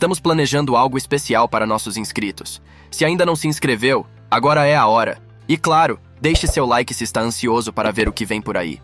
Estamos planejando algo especial para nossos inscritos. Se ainda não se inscreveu, agora é a hora. E claro, deixe seu like se está ansioso para ver o que vem por aí.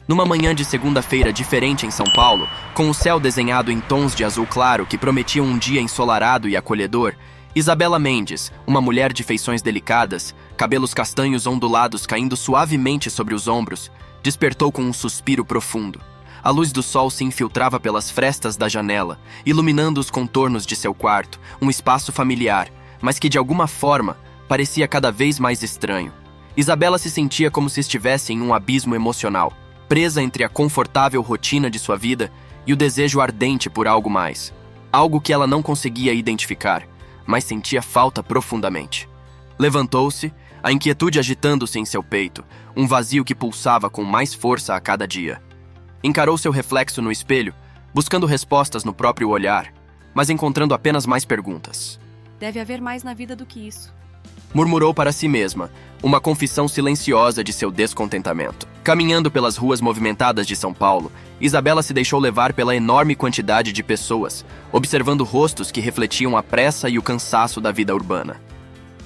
Numa manhã de segunda-feira diferente em São Paulo, com o céu desenhado em tons de azul claro que prometiam um dia ensolarado e acolhedor, Isabela Mendes, uma mulher de feições delicadas, cabelos castanhos ondulados caindo suavemente sobre os ombros, despertou com um suspiro profundo. A luz do sol se infiltrava pelas frestas da janela, iluminando os contornos de seu quarto, um espaço familiar, mas que de alguma forma parecia cada vez mais estranho. Isabela se sentia como se estivesse em um abismo emocional, presa entre a confortável rotina de sua vida e o desejo ardente por algo mais. Algo que ela não conseguia identificar, mas sentia falta profundamente. Levantou-se, a inquietude agitando-se em seu peito, um vazio que pulsava com mais força a cada dia. Encarou seu reflexo no espelho, buscando respostas no próprio olhar, mas encontrando apenas mais perguntas. Deve haver mais na vida do que isso. Murmurou para si mesma, uma confissão silenciosa de seu descontentamento. Caminhando pelas ruas movimentadas de São Paulo, Isabela se deixou levar pela enorme quantidade de pessoas, observando rostos que refletiam a pressa e o cansaço da vida urbana.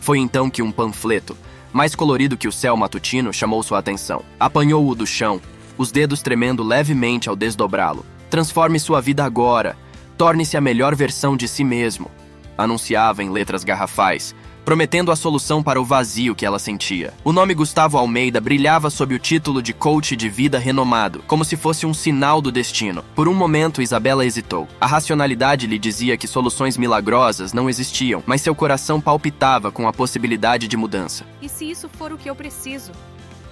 Foi então que um panfleto, mais colorido que o céu matutino, chamou sua atenção. Apanhou-o do chão, os dedos tremendo levemente ao desdobrá-lo. Transforme sua vida agora. Torne-se a melhor versão de si mesmo, anunciava em letras garrafais, prometendo a solução para o vazio que ela sentia. O nome Gustavo Almeida brilhava sob o título de coach de vida renomado, como se fosse um sinal do destino. Por um momento, Isabela hesitou. A racionalidade lhe dizia que soluções milagrosas não existiam, mas seu coração palpitava com a possibilidade de mudança. E se isso for o que eu preciso?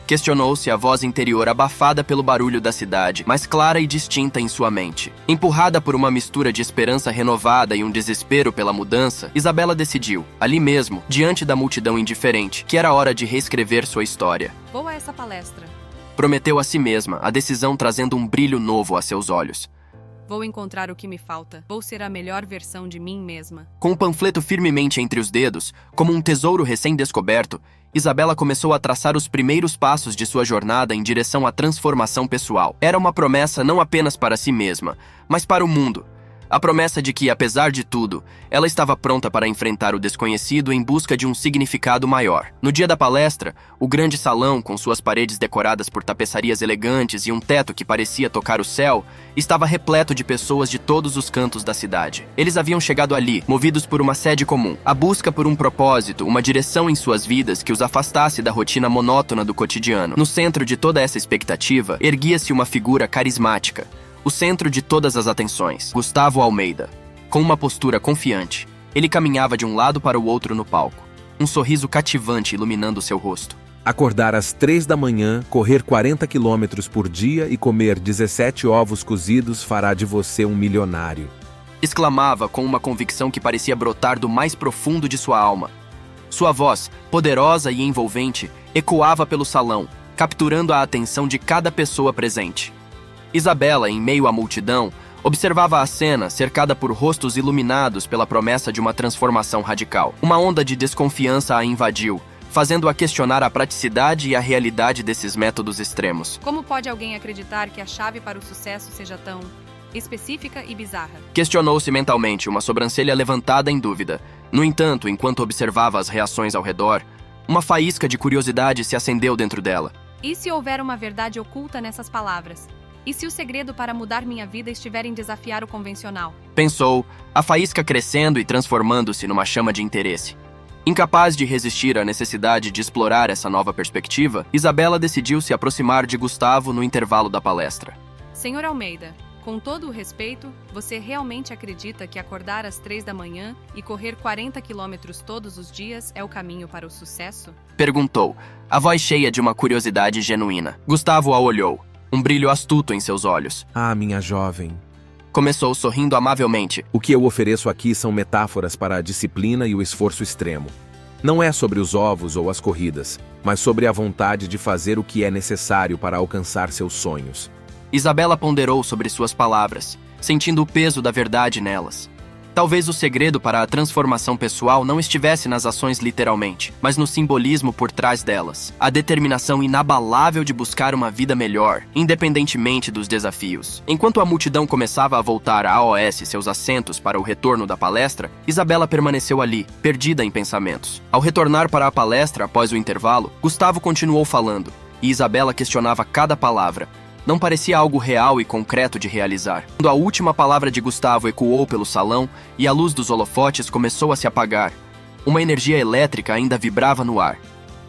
Questionou-se a voz interior abafada pelo barulho da cidade, mas clara e distinta em sua mente. Empurrada por uma mistura de esperança renovada e um desespero pela mudança, Isabela decidiu, ali mesmo, diante da multidão indiferente, que era hora de reescrever sua história. Vou a essa palestra. Prometeu a si mesma, a decisão trazendo um brilho novo a seus olhos. Vou encontrar o que me falta. Vou ser a melhor versão de mim mesma. Com o panfleto firmemente entre os dedos, como um tesouro recém-descoberto, Isabela começou a traçar os primeiros passos de sua jornada em direção à transformação pessoal. Era uma promessa não apenas para si mesma, mas para o mundo. A promessa de que, apesar de tudo, ela estava pronta para enfrentar o desconhecido em busca de um significado maior. No dia da palestra, o grande salão, com suas paredes decoradas por tapeçarias elegantes e um teto que parecia tocar o céu, estava repleto de pessoas de todos os cantos da cidade. Eles haviam chegado ali, movidos por uma sede comum, a busca por um propósito, uma direção em suas vidas que os afastasse da rotina monótona do cotidiano. No centro de toda essa expectativa, erguia-se uma figura carismática, o centro de todas as atenções, Gustavo Almeida. Com uma postura confiante, ele caminhava de um lado para o outro no palco, um sorriso cativante iluminando seu rosto. Acordar às 3 da manhã, correr 40 quilômetros por dia e comer 17 ovos cozidos fará de você um milionário. Exclamava com uma convicção que parecia brotar do mais profundo de sua alma. Sua voz, poderosa e envolvente, ecoava pelo salão, capturando a atenção de cada pessoa presente. Isabela, em meio à multidão, observava a cena cercada por rostos iluminados pela promessa de uma transformação radical. Uma onda de desconfiança a invadiu, fazendo-a questionar a praticidade e a realidade desses métodos extremos. Como pode alguém acreditar que a chave para o sucesso seja tão específica e bizarra? Questionou-se mentalmente, uma sobrancelha levantada em dúvida. No entanto, enquanto observava as reações ao redor, uma faísca de curiosidade se acendeu dentro dela. E se houver uma verdade oculta nessas palavras? E se o segredo para mudar minha vida estiver em desafiar o convencional? Pensou, a faísca crescendo e transformando-se numa chama de interesse. Incapaz de resistir à necessidade de explorar essa nova perspectiva, Isabela decidiu se aproximar de Gustavo no intervalo da palestra. Senhor Almeida, com todo o respeito, você realmente acredita que acordar às 3 da manhã e correr 40 quilômetros todos os dias é o caminho para o sucesso? Perguntou, a voz cheia de uma curiosidade genuína. Gustavo a olhou, um brilho astuto em seus olhos. Ah, minha jovem. Começou sorrindo amavelmente. O que eu ofereço aqui são metáforas para a disciplina e o esforço extremo. Não é sobre os ovos ou as corridas, mas sobre a vontade de fazer o que é necessário para alcançar seus sonhos. Isabela ponderou sobre suas palavras, sentindo o peso da verdade nelas. Talvez o segredo para a transformação pessoal não estivesse nas ações literalmente, mas no simbolismo por trás delas. A determinação inabalável de buscar uma vida melhor, independentemente dos desafios. Enquanto a multidão começava a voltar a AOS seus assentos para o retorno da palestra, Isabela permaneceu ali, perdida em pensamentos. Ao retornar para a palestra após o intervalo, Gustavo continuou falando, e Isabela questionava cada palavra. Não parecia algo real e concreto de realizar. Quando a última palavra de Gustavo ecoou pelo salão e a luz dos holofotes começou a se apagar, uma energia elétrica ainda vibrava no ar.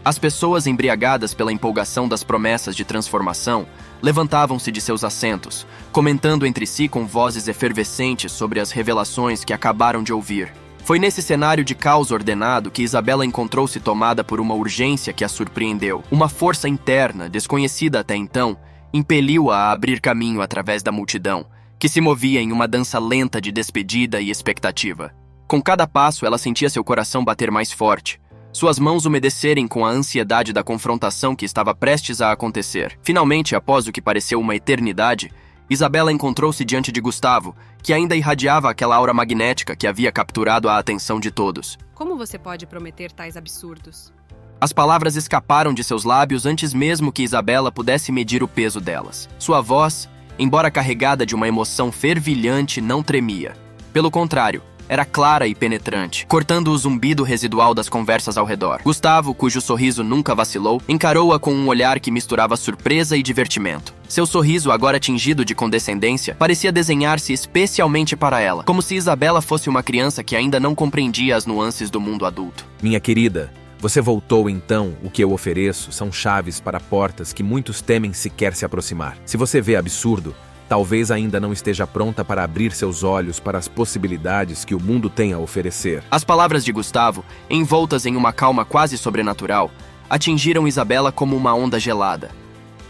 As pessoas, embriagadas pela empolgação das promessas de transformação, levantavam-se de seus assentos, comentando entre si com vozes efervescentes sobre as revelações que acabaram de ouvir. Foi nesse cenário de caos ordenado que Isabela encontrou-se tomada por uma urgência que a surpreendeu. Uma força interna, desconhecida até então, impeliu-a a abrir caminho através da multidão, que se movia em uma dança lenta de despedida e expectativa. Com cada passo, ela sentia seu coração bater mais forte, suas mãos umedecerem com a ansiedade da confrontação que estava prestes a acontecer. Finalmente, após o que pareceu uma eternidade, Isabela encontrou-se diante de Gustavo, que ainda irradiava aquela aura magnética que havia capturado a atenção de todos. Como você pode prometer tais absurdos? As palavras escaparam de seus lábios antes mesmo que Isabela pudesse medir o peso delas. Sua voz, embora carregada de uma emoção fervilhante, não tremia. Pelo contrário, era clara e penetrante, cortando o zumbido residual das conversas ao redor. Gustavo, cujo sorriso nunca vacilou, encarou-a com um olhar que misturava surpresa e divertimento. Seu sorriso, agora tingido de condescendência, parecia desenhar-se especialmente para ela, como se Isabela fosse uma criança que ainda não compreendia as nuances do mundo adulto. Minha querida, você voltou então, o que eu ofereço são chaves para portas que muitos temem sequer se aproximar. Se você vê absurdo, talvez ainda não esteja pronta para abrir seus olhos para as possibilidades que o mundo tem a oferecer. As palavras de Gustavo, envoltas em uma calma quase sobrenatural, atingiram Isabela como uma onda gelada.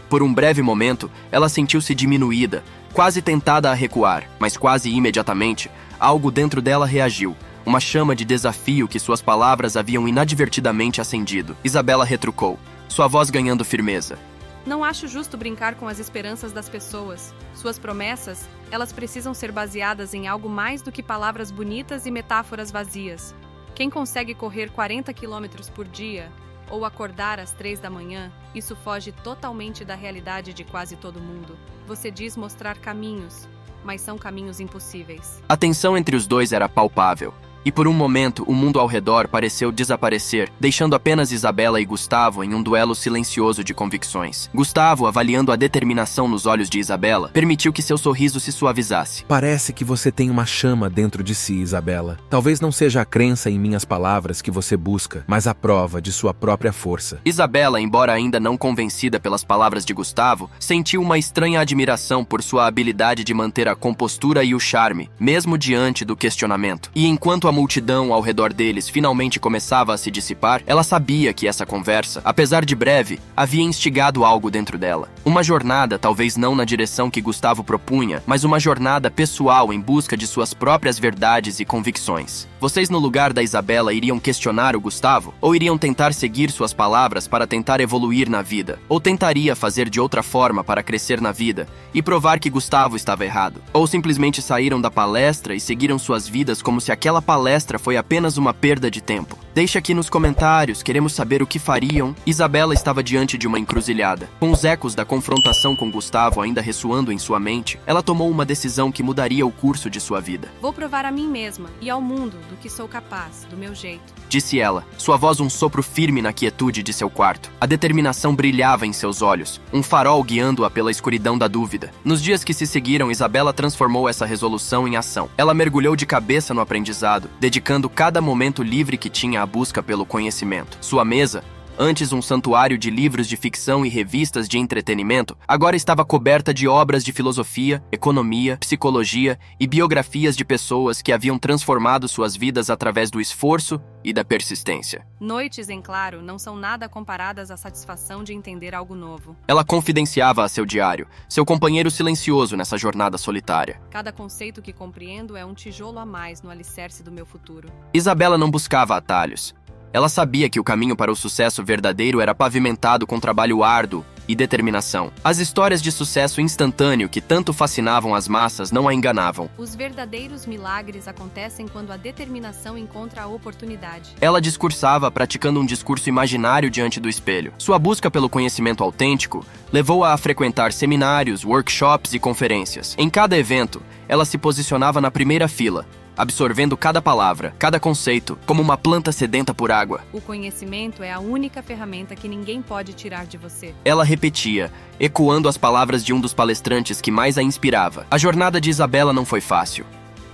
Por um breve momento, ela sentiu-se diminuída, quase tentada a recuar, mas quase imediatamente, algo dentro dela reagiu. Uma chama de desafio que suas palavras haviam inadvertidamente acendido. Isabela retrucou, sua voz ganhando firmeza. Não acho justo brincar com as esperanças das pessoas. Suas promessas, elas precisam ser baseadas em algo mais do que palavras bonitas e metáforas vazias. Quem consegue correr 40 quilômetros por dia ou acordar às 3 da manhã, isso foge totalmente da realidade de quase todo mundo. Você diz mostrar caminhos, mas são caminhos impossíveis. A tensão entre os dois era palpável. E por um momento, o mundo ao redor pareceu desaparecer, deixando apenas Isabela e Gustavo em um duelo silencioso de convicções. Gustavo, avaliando a determinação nos olhos de Isabela, permitiu que seu sorriso se suavizasse. Parece que você tem uma chama dentro de si, Isabela. Talvez não seja a crença em minhas palavras que você busca, mas a prova de sua própria força. Isabela, embora ainda não convencida pelas palavras de Gustavo, sentiu uma estranha admiração por sua habilidade de manter a compostura e o charme, mesmo diante do questionamento. E enquanto a multidão ao redor deles finalmente começava a se dissipar, ela sabia que essa conversa, apesar de breve, havia instigado algo dentro dela. Uma jornada, talvez não na direção que Gustavo propunha, mas uma jornada pessoal em busca de suas próprias verdades e convicções. Vocês, no lugar da Isabela, iriam questionar o Gustavo? Ou iriam tentar seguir suas palavras para tentar evoluir na vida? Ou tentaria fazer de outra forma para crescer na vida e provar que Gustavo estava errado? Ou simplesmente saíram da palestra e seguiram suas vidas como se aquela palestra foi apenas uma perda de tempo? Deixe aqui nos comentários, queremos saber o que fariam. Isabela estava diante de uma encruzilhada. Com os ecos da confrontação com Gustavo ainda ressoando em sua mente, ela tomou uma decisão que mudaria o curso de sua vida. Vou provar a mim mesma e ao mundo do que sou capaz, do meu jeito. Disse ela, sua voz um sopro firme na quietude de seu quarto. A determinação brilhava em seus olhos, um farol guiando-a pela escuridão da dúvida. Nos dias que se seguiram, Isabela transformou essa resolução em ação. Ela mergulhou de cabeça no aprendizado, dedicando cada momento livre que tinha à busca pelo conhecimento. Sua mesa, antes um santuário de livros de ficção e revistas de entretenimento, agora estava coberta de obras de filosofia, economia, psicologia e biografias de pessoas que haviam transformado suas vidas através do esforço e da persistência. Noites em claro não são nada comparadas à satisfação de entender algo novo. Ela confidenciava a seu diário, seu companheiro silencioso nessa jornada solitária. Cada conceito que compreendo é um tijolo a mais no alicerce do meu futuro. Isabela não buscava atalhos. Ela sabia que o caminho para o sucesso verdadeiro era pavimentado com trabalho árduo e determinação. As histórias de sucesso instantâneo que tanto fascinavam as massas não a enganavam. Os verdadeiros milagres acontecem quando a determinação encontra a oportunidade. Ela discursava praticando um discurso imaginário diante do espelho. Sua busca pelo conhecimento autêntico levou-a a frequentar seminários, workshops e conferências. Em cada evento, ela se posicionava na primeira fila, absorvendo cada palavra, cada conceito, como uma planta sedenta por água. O conhecimento é a única ferramenta que ninguém pode tirar de você. Ela repetia, ecoando as palavras de um dos palestrantes que mais a inspirava. A jornada de Isabela não foi fácil.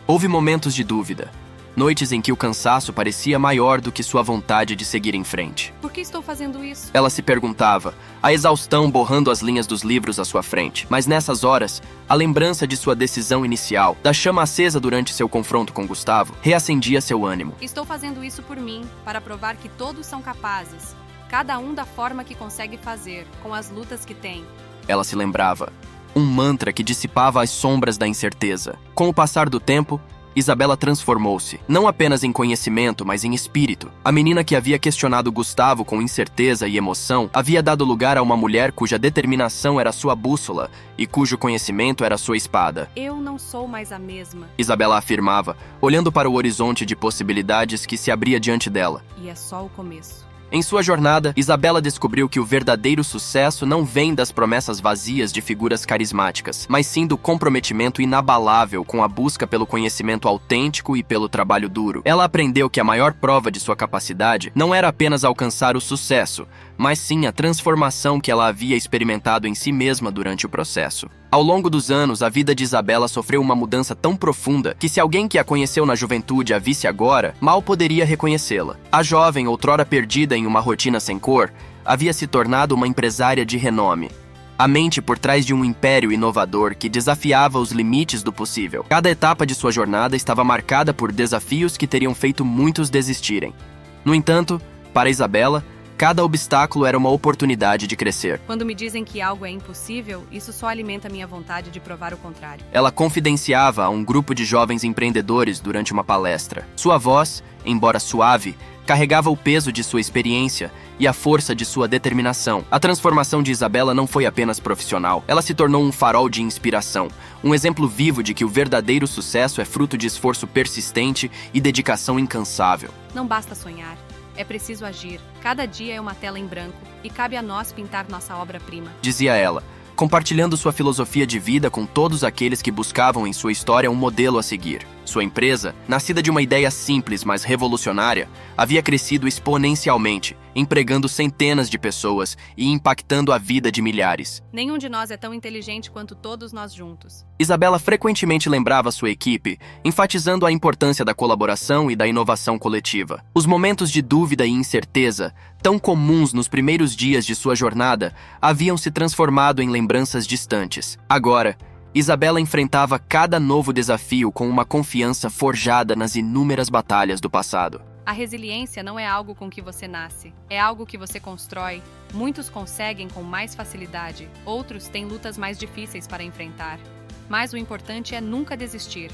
Houve momentos de dúvida, noites em que o cansaço parecia maior do que sua vontade de seguir em frente. Por que estou fazendo isso? Ela se perguntava, a exaustão borrando as linhas dos livros à sua frente. Mas nessas horas, a lembrança de sua decisão inicial, da chama acesa durante seu confronto com Gustavo, reacendia seu ânimo. Estou fazendo isso por mim, para provar que todos são capazes. Cada um da forma que consegue fazer, com as lutas que tem. Ela se lembrava, um mantra que dissipava as sombras da incerteza. Com o passar do tempo, Isabela transformou-se, não apenas em conhecimento, mas em espírito. A menina que havia questionado Gustavo com incerteza e emoção havia dado lugar a uma mulher cuja determinação era sua bússola e cujo conhecimento era sua espada. Eu não sou mais a mesma. Isabela afirmava, olhando para o horizonte de possibilidades que se abria diante dela. E é só o começo. Em sua jornada, Isabela descobriu que o verdadeiro sucesso não vem das promessas vazias de figuras carismáticas, mas sim do comprometimento inabalável com a busca pelo conhecimento autêntico e pelo trabalho duro. Ela aprendeu que a maior prova de sua capacidade não era apenas alcançar o sucesso, mas sim a transformação que ela havia experimentado em si mesma durante o processo. Ao longo dos anos, a vida de Isabela sofreu uma mudança tão profunda que se alguém que a conheceu na juventude a visse agora, mal poderia reconhecê-la. A jovem, outrora perdida em uma rotina sem cor, havia se tornado uma empresária de renome. A mente por trás de um império inovador que desafiava os limites do possível. Cada etapa de sua jornada estava marcada por desafios que teriam feito muitos desistirem. No entanto, para Isabela, cada obstáculo era uma oportunidade de crescer. Quando me dizem que algo é impossível, isso só alimenta minha vontade de provar o contrário. Ela confidenciava a um grupo de jovens empreendedores durante uma palestra. Sua voz, embora suave, carregava o peso de sua experiência e a força de sua determinação. A transformação de Isabela não foi apenas profissional. Ela se tornou um farol de inspiração, um exemplo vivo de que o verdadeiro sucesso é fruto de esforço persistente e dedicação incansável. Não basta sonhar. É preciso agir. Cada dia é uma tela em branco e cabe a nós pintar nossa obra-prima. Dizia ela, compartilhando sua filosofia de vida com todos aqueles que buscavam em sua história um modelo a seguir. Sua empresa, nascida de uma ideia simples, mas revolucionária, havia crescido exponencialmente, empregando centenas de pessoas e impactando a vida de milhares. Nenhum de nós é tão inteligente quanto todos nós juntos. Isabela frequentemente lembrava sua equipe, enfatizando a importância da colaboração e da inovação coletiva. Os momentos de dúvida e incerteza, tão comuns nos primeiros dias de sua jornada, haviam se transformado em lembranças distantes. Agora, Isabela enfrentava cada novo desafio com uma confiança forjada nas inúmeras batalhas do passado. A resiliência não é algo com que você nasce, é algo que você constrói. Muitos conseguem com mais facilidade, outros têm lutas mais difíceis para enfrentar. Mas o importante é nunca desistir.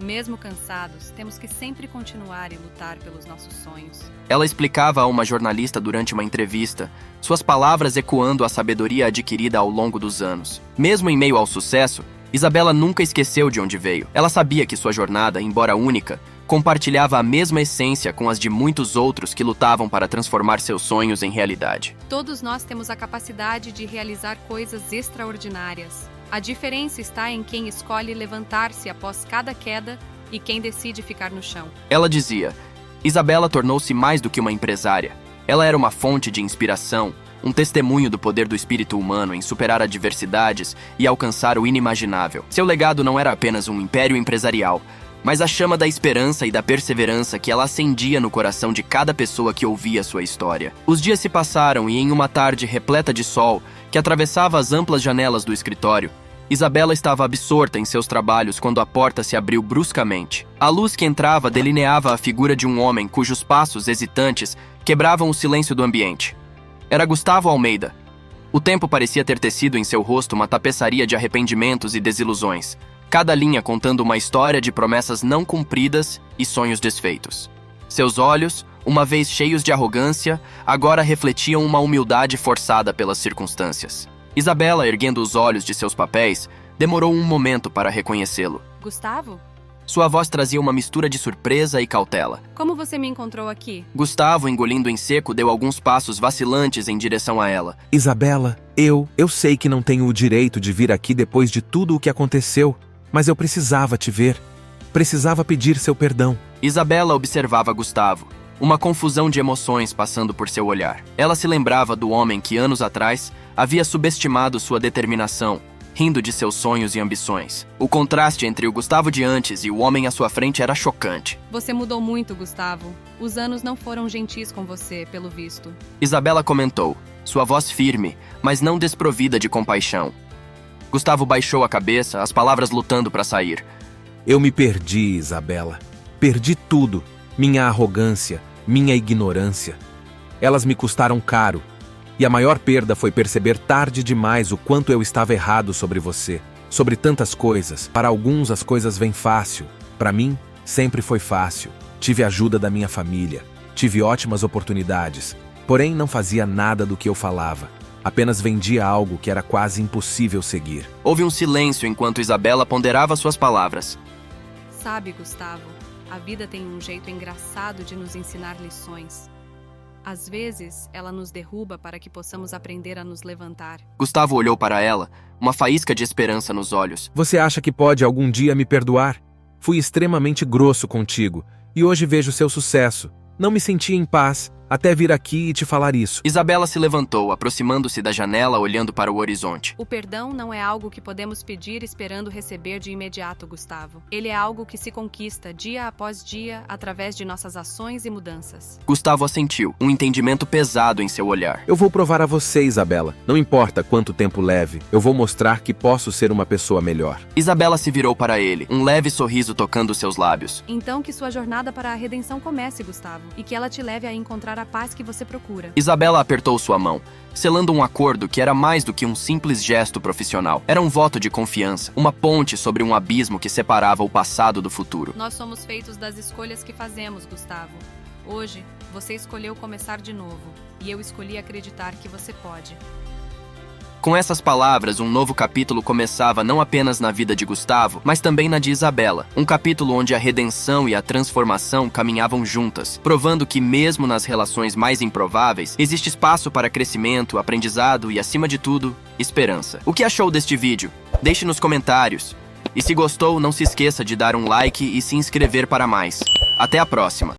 Mesmo cansados, temos que sempre continuar e lutar pelos nossos sonhos. Ela explicava a uma jornalista durante uma entrevista, suas palavras ecoando a sabedoria adquirida ao longo dos anos. Mesmo em meio ao sucesso, Isabela nunca esqueceu de onde veio. Ela sabia que sua jornada, embora única, compartilhava a mesma essência com as de muitos outros que lutavam para transformar seus sonhos em realidade. Todos nós temos a capacidade de realizar coisas extraordinárias. A diferença está em quem escolhe levantar-se após cada queda e quem decide ficar no chão. Ela dizia, Isabela tornou-se mais do que uma empresária. Ela era uma fonte de inspiração, um testemunho do poder do espírito humano em superar adversidades e alcançar o inimaginável. Seu legado não era apenas um império empresarial, mas a chama da esperança e da perseverança que ela acendia no coração de cada pessoa que ouvia sua história. Os dias se passaram e em uma tarde repleta de sol, que atravessava as amplas janelas do escritório, Isabela estava absorta em seus trabalhos quando a porta se abriu bruscamente. A luz que entrava delineava a figura de um homem cujos passos hesitantes quebravam o silêncio do ambiente. Era Gustavo Almeida. O tempo parecia ter tecido em seu rosto uma tapeçaria de arrependimentos e desilusões, cada linha contando uma história de promessas não cumpridas e sonhos desfeitos. Seus olhos, uma vez cheios de arrogância, agora refletiam uma humildade forçada pelas circunstâncias. Isabela, erguendo os olhos de seus papéis, demorou um momento para reconhecê-lo. Gustavo? Sua voz trazia uma mistura de surpresa e cautela. Como você me encontrou aqui? Gustavo, engolindo em seco, deu alguns passos vacilantes em direção a ela. Isabela, eu sei que não tenho o direito de vir aqui depois de tudo o que aconteceu, mas eu precisava te ver. Precisava pedir seu perdão. Isabela observava Gustavo, uma confusão de emoções passando por seu olhar. Ela se lembrava do homem que anos atrás havia subestimado sua determinação, rindo de seus sonhos e ambições. O contraste entre o Gustavo de antes e o homem à sua frente era chocante. Você mudou muito, Gustavo. Os anos não foram gentis com você, pelo visto. Isabela comentou, sua voz firme, mas não desprovida de compaixão. Gustavo baixou a cabeça, as palavras lutando para sair. Eu me perdi, Isabela. Perdi tudo. Minha arrogância, minha ignorância. Elas me custaram caro. E a maior perda foi perceber tarde demais o quanto eu estava errado sobre você. Sobre tantas coisas. Para alguns as coisas vêm fácil. Para mim, sempre foi fácil. Tive a ajuda da minha família. Tive ótimas oportunidades. Porém, não fazia nada do que eu falava. Apenas vendia algo que era quase impossível seguir. Houve um silêncio enquanto Isabela ponderava suas palavras. Sabe, Gustavo, a vida tem um jeito engraçado de nos ensinar lições. Às vezes, ela nos derruba para que possamos aprender a nos levantar. Gustavo olhou para ela, uma faísca de esperança nos olhos. Você acha que pode algum dia me perdoar? Fui extremamente grosso contigo, e hoje vejo seu sucesso. Não me senti em paz, até vir aqui e te falar isso. Isabela se levantou, aproximando-se da janela, olhando para o horizonte. O perdão não é algo que podemos pedir esperando receber de imediato, Gustavo. Ele é algo que se conquista dia após dia através de nossas ações e mudanças. Gustavo assentiu, um entendimento pesado em seu olhar. Eu vou provar a você, Isabela. Não importa quanto tempo leve, eu vou mostrar que posso ser uma pessoa melhor. Isabela se virou para ele, um leve sorriso tocando seus lábios. Então que sua jornada para a redenção comece, Gustavo, e que ela te leve a encontrar a paz que você procura. Isabela apertou sua mão, selando um acordo que era mais do que um simples gesto profissional. Era um voto de confiança, uma ponte sobre um abismo que separava o passado do futuro. Nós somos feitos das escolhas que fazemos, Gustavo. Hoje, você escolheu começar de novo, e eu escolhi acreditar que você pode. Com essas palavras, um novo capítulo começava não apenas na vida de Gustavo, mas também na de Isabela. Um capítulo onde a redenção e a transformação caminhavam juntas, provando que mesmo nas relações mais improváveis, existe espaço para crescimento, aprendizado e, acima de tudo, esperança. O que achou deste vídeo? Deixe nos comentários. E se gostou, não se esqueça de dar um like e se inscrever para mais. Até a próxima!